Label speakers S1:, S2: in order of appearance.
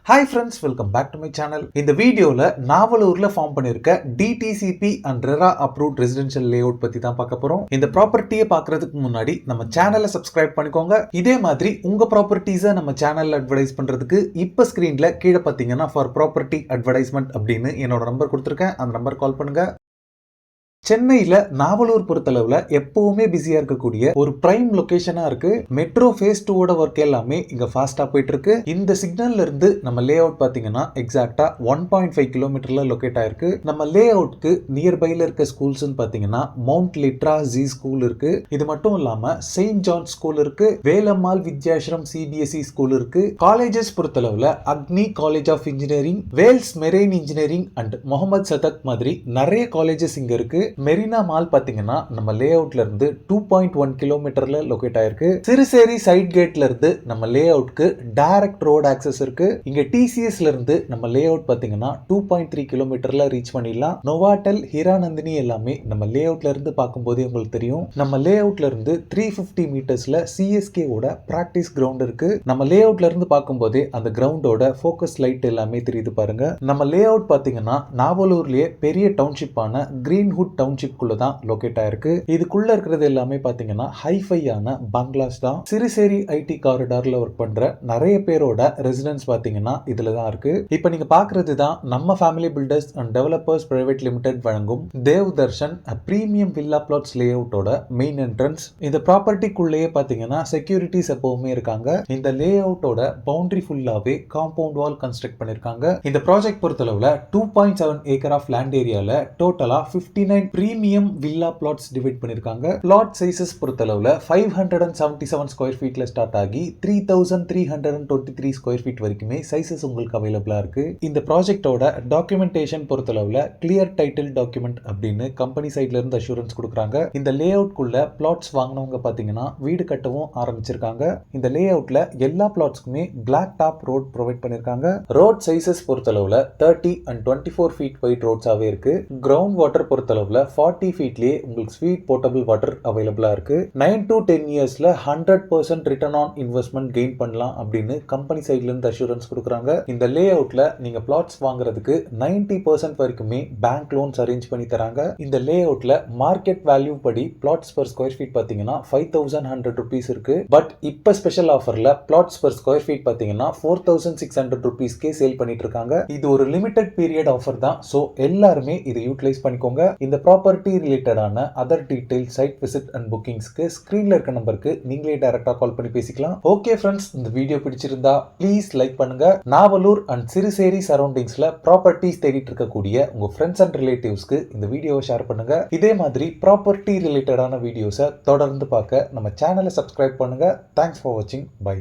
S1: Hi friends, welcome back to my channel. இந்த வீடியோவில் நாவலூரில் ஃபார்ம் பண்ணியிருக்க DTCP and RERA approved residential layout பற்றி தான் பார்க்க போகிறோம். இந்த ப்ராப்பர்ட்டியை பார்க்கறதுக்கு முன்னாடி நம்ம சேனலை சப்ஸ்கிரைப் பண்ணிக்கோங்க. இதே மாதிரி உங்கள் ப்ராப்பர்ட்டிஸை நம்ம சேனலில் அட்வர்டைஸ் பண்ணுறதுக்கு இப்போ ஸ்க்ரீனில் கீழே பார்த்தீங்கன்னா ஃபார் ப்ராப்பர்ட்டி அட்வர்டைஸ்மெண்ட் அப்படின்னு என்னோட நம்பர் கொடுத்துருக்கேன். அந்த நம்பர் கால் பண்ணுங்கள். சென்னையில் நாவலூர் பொறுத்தளவில் எப்பவுமே பிஸியாக இருக்கக்கூடிய ஒரு பிரைம் லொகேஷனாக இருக்கு. மெட்ரோ ஃபேஸ் 2 ஒர்க் எல்லாமே இங்கே ஃபாஸ்ட்டாக போயிட்டு இருக்கு. இந்த சிக்னல்ல இருந்து நம்ம லே அவுட் பார்த்தீங்கன்னா எக்ஸாக்டா 1.5 கிலோமீட்டர்ல லொகேட் ஆயிருக்கு. நம்ம லே அவுட்க்கு நியர்பைல இருக்க ஸ்கூல்ஸ் பார்த்தீங்கன்னா மவுண்ட் லிட்ரா ஜி ஸ்கூல் இருக்கு. இது மட்டும் இல்லாம செயின்ட் ஜான் ஸ்கூல் இருக்கு, வேலம்மாள் வித்யாஸ்ரம் சிபிஎஸ்இ ஸ்கூல் இருக்கு. காலேஜஸ் பொறுத்தளவில் Agni college of engineering, Vels marine engineering and Mohamed Sathak மாதிரி நிறைய காலேஜஸ் இங்க இருக்கு. மெரினா மால் பாத்தீங்கன்னா நம்ம லே அவுட்ல இருந்து 2.1 கிலோமீட்டர்ல லொகேட் ஆயிருக்கு. சிறுசேரி சைட் கேட்ல இருந்து நம்ம லே அவுட்க்கு டைரக்ட் ரோட் ஆக்சஸ் இருக்கு. இங்க டிசிஎஸ்ல இருந்து நம்ம லே அவுட் பாத்தீங்கன்னா 2.3 கிலோமீட்டர்ல ரீச் பண்ணிடலாம். நோவாட்டல், ஹீராநந்தினி எல்லாமே நம்ம லே அவுட்ல இருந்து பார்க்கும்போதே உங்களுக்கு தெரியும். நம்ம லே அவுட்ல இருந்து 350 மீட்டர்ஸ்ல சிஎஸ்கே ஓட பிராக்டிஸ் கிரவுண்ட் இருக்கு. நம்ம லே அவுட்ல இருந்து பார்க்கும்போதே அந்த கிரவுண்டோட ஃபோக்கஸ் லைட் எல்லாமே தெரியுது பாருங்க. நம்ம லே அவுட் பாத்தீங்கன்னா நாவலூர்லயே பெரிய டவுன்ஷிப்பான கிரீன்ஹுட் டவுன்ஷிப்குள்ள தான் லொகேட் ஆயிருக்கு. இதுக்குள்ள இருக்கிறது எல்லாமே பாத்தீங்கன்னா ஹைஃபையான பங்களாஸ் தான். சிறுசேரி ஐடி காரிடார்ல ஒர்க் பண்ற நிறைய பேரோட ரெசிடென்ஸ் பாத்தீங்கன்னா இதுல தான் இருக்கு. இப்போ நீங்க பாக்குறது தான் நம்ம family builders and developers private limited வழங்கும் Dev Darshan premium villa plots லேஅவுட்டோட மெயின் என்ட்ரன்ஸ். இந்த ப்ராப்பர்ட்டிக்குள்ளேயே பாத்தீங்கன்னா செக்யூரிட்டிஸ் எப்பவுமே இருக்காங்க. இந்த லேஅவுட்டோட பவுண்டரி ஃபுல்லாவே காம்பவுண்ட் வால் கன்ஸ்ட்ரக்ட் பண்ணிருக்காங்க. இந்த ப்ராஜெக்ட் பொறுத்தளவுல 2.7 ஏக்கர் ஆஃப் லேண்ட் ஏரியால டோட்டலா 59 பிரீமியம் வில்லா பிளாட்ஸ் டிவைட் பண்ணிருக்காங்க. பிளாட் சைஸஸ் பொறுத்தளவுல 577 ஸ்கொயர் ஃபீட்ல ஸ்டார்ட் ஆகி 3323 ஸ்கொயர் ஃபீட் வரைக்குமே சைஸஸ் உங்களுக்கு அவைலபிளா இருக்கு. இந்த ப்ராஜெக்டோட டாக்குமெண்டேஷன் பொறுத்தளவுல கிளியர் டைட்டில் டாக்குமெண்ட் அப்படின்னு கம்பெனி சைட்ல இருந்து அஷூரன்ஸ் கொடுக்குறாங்க. இந்த லே அவுட்குள்ள பிளாட்ஸ் வாங்கினவங்க பாத்தீங்கன்னா வீடு கட்டவும் ஆரம்பிச்சிருக்காங்க. இந்த லே அவுட்ல எல்லா பிளாட்ஸ்க்குமே பிளாக் டாப் ரோட் ப்ரொவைட் பண்ணிருக்காங்க. ரோட் சைஸஸ் பொறுத்தளவுல 30 and 24 ஃபீட் வைட் ரோட்ஸாவே இருக்கு. கிரவுண்ட் வாட்டர் பொறுத்தளவுல 40 ஃபீட்லயே உங்களுக்கு ஸ்வீட் போர்ட்டபிள் வாட்டர் அவைலபிளா இருக்கு. 9 to 10 இயர்ஸ்ல 100% ரிட்டர்ன் ஆன் இன்வெஸ்ட்மெண்ட் கெயின் பண்ணலாம் அப்படின்னு கம்பெனி சைட்ல இருந்து அஷூரன்ஸ் கொடுக்குறாங்க. இந்த லே அவுட்ல நீங்க பிளாட்ஸ் வாங்குறதுக்கு 90% வரைக்குமே பேங்க் லோன்ஸ் அரேஞ்ச் பண்ணி தராங்க. இந்த லே அவுட்ல மார்க்கெட் வேல்யூ படி பிளாட்ஸ் பர் ஸ்கொயர் ஃபீட் பாத்தீங்கன்னா 5100 rupees இருக்கு. பட் இப்ப ஸ்பெஷல் ஆஃபர்ல பிளாட்ஸ் பர் ஸ்கொயர் ஃபீட் பாத்தீங்கன்னா 4600 rupeesக்கே சேல் பண்ணிட்டு இருக்காங்க. இது ஒரு லிமிடெட் பீரியட் ஆஃபர் தான். சோ எல்லாருமே இதை யூட்டிலைஸ் பண்ணிக்கோங்க. இந்த ப்ராப்பர்ட்டி ரிலேட்டடான other detail, site visit and புக்கிங்ஸ்க்கு ஸ்கிரீன்ல இருக்க நம்பருக்கு நீங்களே டைரக்டா கால் பண்ணி பேசிக்கலாம். ஓகே ஃப்ரெண்ட்ஸ், இந்த வீடியோ பிடிச்சிருந்தா ப்ளீஸ் லைக் பண்ணுங்க. நாவலூர் அண்ட் சிறுசேரி சரௌண்டிங்ஸ்ல ப்ராப்பர்ட்டிஸ் தேடிட்டு இருக்கக்கூடிய உங்க ஃப்ரெண்ட்ஸ் அண்ட் ரிலேட்டிவ்ஸ்க்கு இந்த வீடியோவை ஷேர் பண்ணுங்க. இதே மாதிரி ப்ராப்பர்ட்டி ரிலேட்டடான வீடியோஸை தொடர்ந்து பார்க்க நம்ம சேனலை சப்ஸ்கிரைப் பண்ணுங்க. தேங்க்ஸ் ஃபார் வாட்சிங். பை.